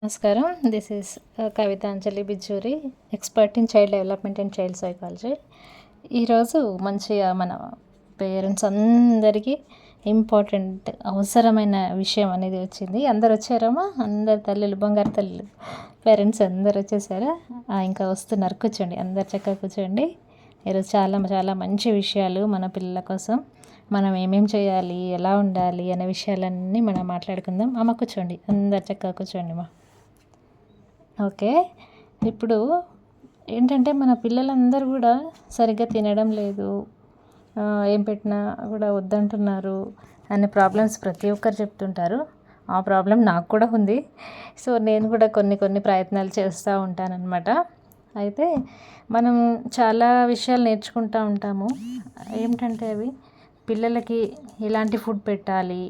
నమస్కారం. This is Kavitha Anjali Bijjuri, expert in child development and child psychology. ఈరోజు మంచిగా మన పేరెంట్స్ అందరికీ ఇంపార్టెంట్ అవసరమైన విషయం అనేది వచ్చింది. అందరు వచ్చారమ్మా, అందరు తల్లులు, బంగారు తల్లులు, పేరెంట్స్ అందరు వచ్చేసారా? ఇంకా వస్తున్నారు. కూర్చోండి, అందరు చక్కగా కూర్చోండి. ఈరోజు చాలా చాలా మంచి విషయాలు మన పిల్లల కోసం మనం ఏమేం చేయాలి, ఎలా ఉండాలి అనే విషయాలన్నీ మనం మాట్లాడుకుందాం. అమ్మ కూర్చోండి, అందరు చక్కగా కూర్చోండి అమ్మా. ఓకే, ఇప్పుడు ఏంటంటే మన పిల్లలందరూ కూడా సరిగ్గా తినడం లేదు, ఏం పెట్టినా కూడా వద్దంటున్నారు అనే ప్రాబ్లమ్స్ ప్రతి ఒక్కరు చెప్తుంటారు. ఆ ప్రాబ్లం నాకు కూడా ఉంది. సో నేను కూడా కొన్ని ప్రయత్నాలు చేస్తూ ఉంటానన్నమాట. అయితే మనం చాలా విషయాలు నేర్చుకుంటూ ఉంటాము. ఏమిటంటే అవి పిల్లలకి ఎలాంటి ఫుడ్ పెట్టాలి,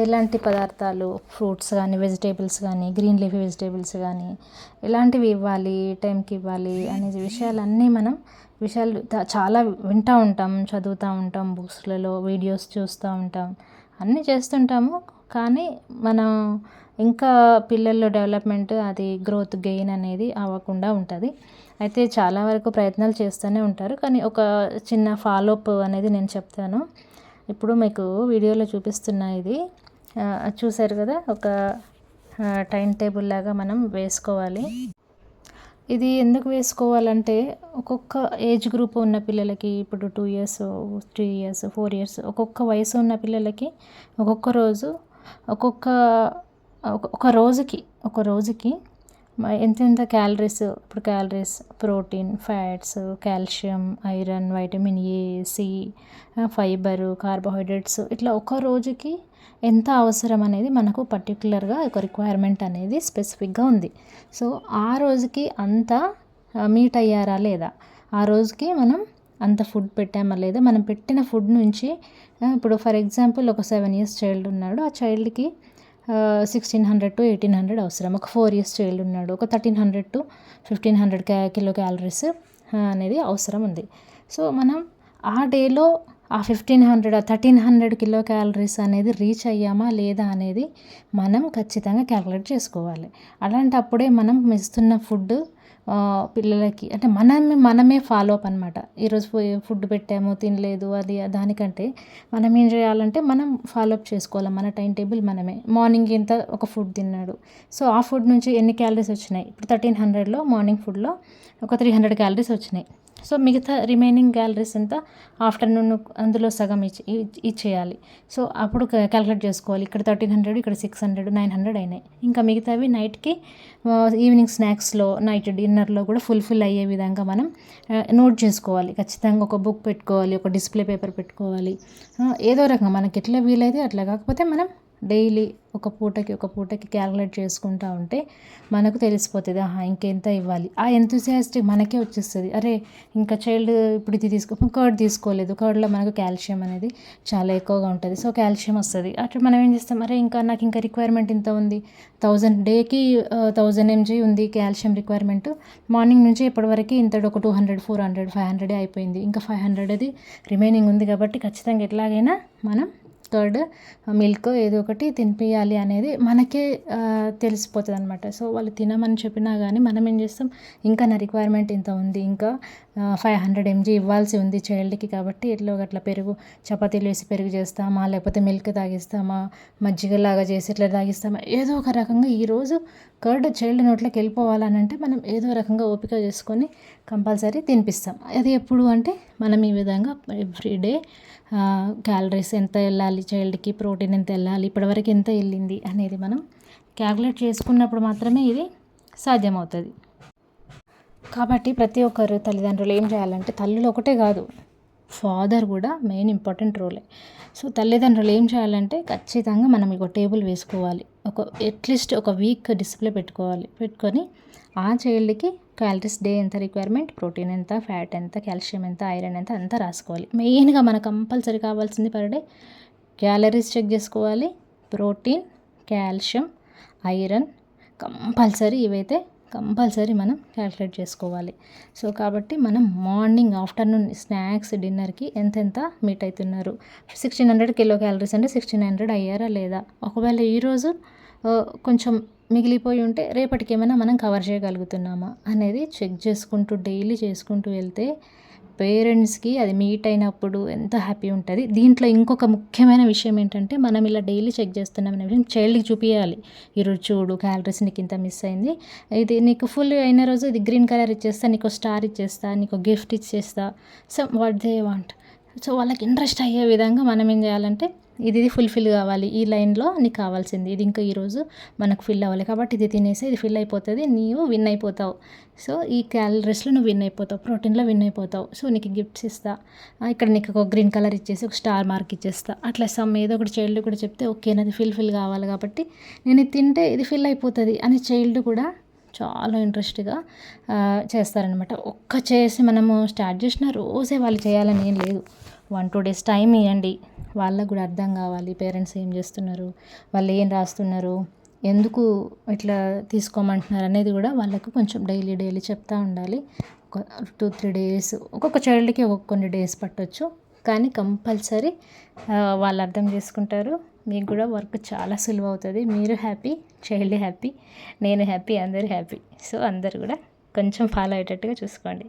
ఎలాంటి పదార్థాలు, ఫ్రూట్స్ కానీ, వెజిటేబుల్స్ కానీ, గ్రీన్ లీఫీ వెజిటేబుల్స్ కానీ ఎలాంటివి ఇవ్వాలి, టైంకి ఇవ్వాలి అనే విషయాలన్నీ మనం చాలా వింటూ ఉంటాం, చదువుతూ ఉంటాం, బుక్స్లలో వీడియోస్ చూస్తూ ఉంటాం, అన్నీ చేస్తుంటాము. కానీ మనం ఇంకా పిల్లల్లో డెవలప్మెంట్, అది గ్రోత్ గెయిన్ అనేది అవ్వకుండా ఉంటుంది. అయితే చాలా వరకు ప్రయత్నాలు చేస్తూనే ఉంటారు. కానీ ఒక చిన్న ఫాలోఅప్ అనేది నేను చెప్తాను. ఇప్పుడు మీకు వీడియోలో చూపిస్తున్న ఇది చూసారు కదా, ఒక టైం టేబుల్ లాగా మనం వేసుకోవాలి. ఇది ఎందుకు వేసుకోవాలంటే ఒక్కొక్క ఏజ్ గ్రూప్ ఉన్న పిల్లలకి, ఇప్పుడు 2 years, 3 years, 4 years, ఒక్కొక్క వయసు ఉన్న పిల్లలకి ఒక్కొక్క రోజు ఒక రోజుకి ఎంతెంత క్యాలరీస్, ఇప్పుడు calories, protein, fats, calcium, iron, vitamin A, C, fibre, carbohydrates, ఇట్లా ఒక రోజుకి ఎంత అవసరం అనేది మనకు పర్టికులర్గా ఒక రిక్వైర్మెంట్ అనేది స్పెసిఫిక్గా ఉంది. సో ఆ రోజుకి అంత మీట్ అయ్యారా లేదా, ఆ రోజుకి మనం అంత ఫుడ్ పెట్టామా లేదా, మనం పెట్టిన ఫుడ్ నుంచి ఇప్పుడు ఫర్ ఎగ్జాంపుల్ ఒక 7 years చైల్డ్ ఉన్నాడు, ఆ చైల్డ్కి 1600 to 1800 అవసరం. ఒక 4 years చైల్డ్ ఉన్నాడు, ఒక 1300 to 1500 కిలో క్యాలరీస్ అనేది అవసరం ఉంది. సో మనం ఆ డేలో ఆ 1500, 1300 కిలో క్యాలరీస్ అనేది రీచ్ అయ్యామా లేదా అనేది మనం ఖచ్చితంగా క్యాలిక్యులేట్ చేసుకోవాలి. అలాంటప్పుడే మనం ఇస్తున్న ఫుడ్ పిల్లలకి అంటే మనమే ఫాలో అప్ అనమాట. ఈరోజు ఫుడ్ పెట్టాము, తినలేదు, అది దానికంటే మనం ఏం చేయాలంటే మనం ఫాలో అప్ చేసుకోవాలి. మన టైం టేబుల్ మనమే. మార్నింగ్ ఇంత ఒక ఫుడ్ తిన్నాడు, సో ఆ ఫుడ్ నుంచి ఎన్ని క్యాలరీస్ వచ్చినాయి, ఇప్పుడు 1300లో మార్నింగ్ ఫుడ్లో ఒక 300 క్యాలరీస్ వచ్చినాయి. సో మిగతా రిమైనింగ్ క్యాలరీస్ అంతా ఆఫ్టర్నూన్ అందులో సగం ఇచ్చేయాలి. సో అప్పుడు క్యాలిక్యులేట్ చేసుకోవాలి. ఇక్కడ 1300, ఇక్కడ 600, 900 అయినాయి. ఇంకా మిగతావి నైట్కి, ఈవినింగ్ స్నాక్స్లో, నైట్ డిన్నర్లో కూడా ఫుల్ఫిల్ అయ్యే విధంగా మనం నోట్ చేసుకోవాలి. ఖచ్చితంగా ఒక బుక్ పెట్టుకోవాలి, ఒక డిస్ప్లే పేపర్ పెట్టుకోవాలి. ఏదో రకంగా మనకి ఎట్లా వీలైతే అట్లా. కాకపోతే మనం డైలీ ఒక పూటకి క్యాలిక్యులేట్ చేసుకుంటూ ఉంటే మనకు తెలిసిపోతుంది, ఇంకెంత ఇవ్వాలి. ఆ ఎంతూసియాస్టిక్ మనకే వచ్చేస్తుంది. అరే ఇంకా చైల్డ్ ఇప్పుడు ఇది కర్డ్ తీసుకోలేదు, కర్డ్లో మనకు కాల్షియం అనేది చాలా ఎక్కువగా ఉంటుంది. సో కాల్షియం వస్తుంది. అట్లా మనం ఏం చేస్తాం, అరే నాకు ఇంకా రిక్వైర్మెంట్ ఇంత ఉంది, 1000 1000 mg ఉంది కాల్షియం రిక్వైర్మెంట్, మార్నింగ్ నుంచి ఇప్పటివరకు ఇంత ఒక 200, 400, 500 అయిపోయింది, ఇంకా 500 అది రిమైనింగ్ ఉంది. కాబట్టి ఖచ్చితంగా ఎట్లాగైనా మనం కర్డ్, మిల్క్ ఏదో ఒకటి తినిపించాలి అనేది మనకే తెలిసిపోతుంది అనమాట. సో వాళ్ళు తినమని చెప్పినా కానీ మనం ఏం చేస్తాం, ఇంకా నా రిక్వైర్మెంట్ ఇంత ఉంది, ఇంకా 500 mg ఇవ్వాల్సి ఉంది చైల్డ్కి, కాబట్టి ఎట్లో అట్లా పెరుగు, చపాతీలు వేసి పెరుగు చేస్తామా, లేకపోతే మిల్క్ తాగిస్తామా, మజ్జిగలాగా చేసి ఇట్లా తాగిస్తామా, ఏదో ఒక రకంగా ఈరోజు కర్డ్ చైల్డ్ నోట్లోకి వెళ్ళిపోవాలని అంటే మనం ఏదో రకంగా ఓపిక చేసుకొని కంపల్సరీ తినిపిస్తాం. అది ఎప్పుడు అంటే మనం ఈ విధంగా ఎవ్రీడే క్యాలరీస్ ఎంత వెళ్ళాలి చైల్డ్కి, ప్రోటీన్ ఎంత వెళ్ళాలి, ఇప్పటివరకు ఎంత వెళ్ళింది అనేది మనం క్యాల్కులేట్ చేసుకున్నప్పుడు మాత్రమే ఇది సాధ్యమవుతుంది. కాబట్టి ప్రతి ఒక్కరు తల్లిదండ్రులు ఏం చేయాలంటే, తల్లులు ఒకటే కాదు, ఫాదర్ కూడా మెయిన్ ఇంపార్టెంట్ రోలే. సో తల్లిదండ్రులు ఏం చేయాలంటే ఖచ్చితంగా మనం ఒక టేబుల్ వేసుకోవాలి, అట్లీస్ట్ ఒక వీక్ డిస్ప్లే పెట్టుకొని ఆ చైల్డ్కి క్యాలరీస్ డే ఎంత రిక్వైర్మెంట్, ప్రోటీన్ ఎంత, ఫ్యాట్ ఎంత, కాల్షియం ఎంత, ఐరన్ ఎంత అంతా రాసుకోవాలి. మెయిన్గా మనకు కంపల్సరీ కావాల్సింది పర్ డే క్యాలరీస్ చెక్ చేసుకోవాలి, ప్రోటీన్, కాల్షియం, ఐరన్ కంపల్సరీ, ఇవైతే కంపల్సరీ మనం క్యాల్కులేట్ చేసుకోవాలి. సో కాబట్టి మనం మార్నింగ్, ఆఫ్టర్నూన్, స్నాక్స్, డిన్నర్కి ఎంతెంత మీట్ అవుతున్నారు, 1600 కిలో క్యాలరీస్ అంటే 1600 అయ్యారా లేదా. ఒకవేళ ఈరోజు కొంచెం మిగిలిపోయి ఉంటే రేపటికి ఏమైనా మనం కవర్ చేయగలుగుతున్నామా అనేది చెక్ చేసుకుంటూ డైలీ చేసుకుంటూ వెళ్తే పేరెంట్స్‌కి అది మీట్ అయినప్పుడు ఎంత హ్యాపీ ఉంటది. దీంట్లో ఇంకొక ముఖ్యమైన విషయం ఏంటంటే, మనం ఇలా డైలీ చెక్ చేస్తున్నాం అనే విషయం చైల్డ్‌కి చూపియాలి. ఈరోజు చూడు క్యాలరీస్ నీకింత మిస్ అయింది. ఇది నీకు ఫుల్ అయిన రోజు ఇది గ్రీన్ కలర్ ఇచ్చేస్తా, నీకో స్టార్ ఇచ్చేస్తా, నీకో గిఫ్ట్ ఇచ్చేస్తా. So, what they want. So, వాళ్ళకి ఇంట్రెస్ట్ అయ్యే విధంగా మనం ఏం చేయాలంటే, ఇది ఫుల్‌ఫిల్ కావాలి. ఈ లైన్‌లో నీకు కావాల్సింది. ఇది ఇంకా ఈరోజు మనకు ఫిల్ అవ్వాలి. కాబట్టి ఇది తినేసి ఇది ఫిల్ అయిపోతది. నీవు విన్ అయిపోతావు. సో, ఈ క్యాలరీస్‌లో నువ్వు విన్ అయిపోతావు. ప్రోటీన్‌లో విన్ అయిపోతావు. సో, నీకు గిఫ్ట్స్ ఇస్తా. ఇక్కడ నీకు ఒక గ్రీన్ కలర్ ఇచ్చేసి ఒక స్టార్ మార్క్ ఇచ్చేస్తా. అట్లా ఏదో ఒకటి చైల్డ్ కూడా చెప్తే ఓకే. నాది ఫిల్ కావాలి కాబట్టి నేను ఇది తింటే ఇది ఫిల్ అయిపోతది అని చైల్డ్ కూడా చాలా ఇంట్రెస్ట్‌గా చేస్తారనమాట. చేసి మనము స్టార్ట్ చేసిన రోజే వాళ్ళు చేయాలని ఏం లేదు. 1-2 డేస్ టైం ఇయ్యండి. వాళ్ళకి కూడా అర్థం కావాలి పేరెంట్స్ ఏం చేస్తున్నారు, వాళ్ళు ఏం రాస్తున్నారు, ఎందుకు ఇట్లా తీసుకోమంటున్నారు అనేది కూడా వాళ్ళకు కొంచెం డైలీ చెప్తూ ఉండాలి. ఒక 2-3 డేస్ ఒక్కొక్క చైల్డ్‌కి కొన్ని డేస్ పట్టొచ్చు. కానీ కంపల్సరీ వాళ్ళు అర్థం చేసుకుంటారు. మీకు కూడా వర్క్ చాలా సులువవుతది. మీరు హ్యాపీ, చైల్డ్ హ్యాపీ, నేను హ్యాపీ, అందరూ హ్యాపీ. సో, అందరూ కూడా కొంచెం ఫాలో అయ్యేటట్టుగా చూసుకోండి.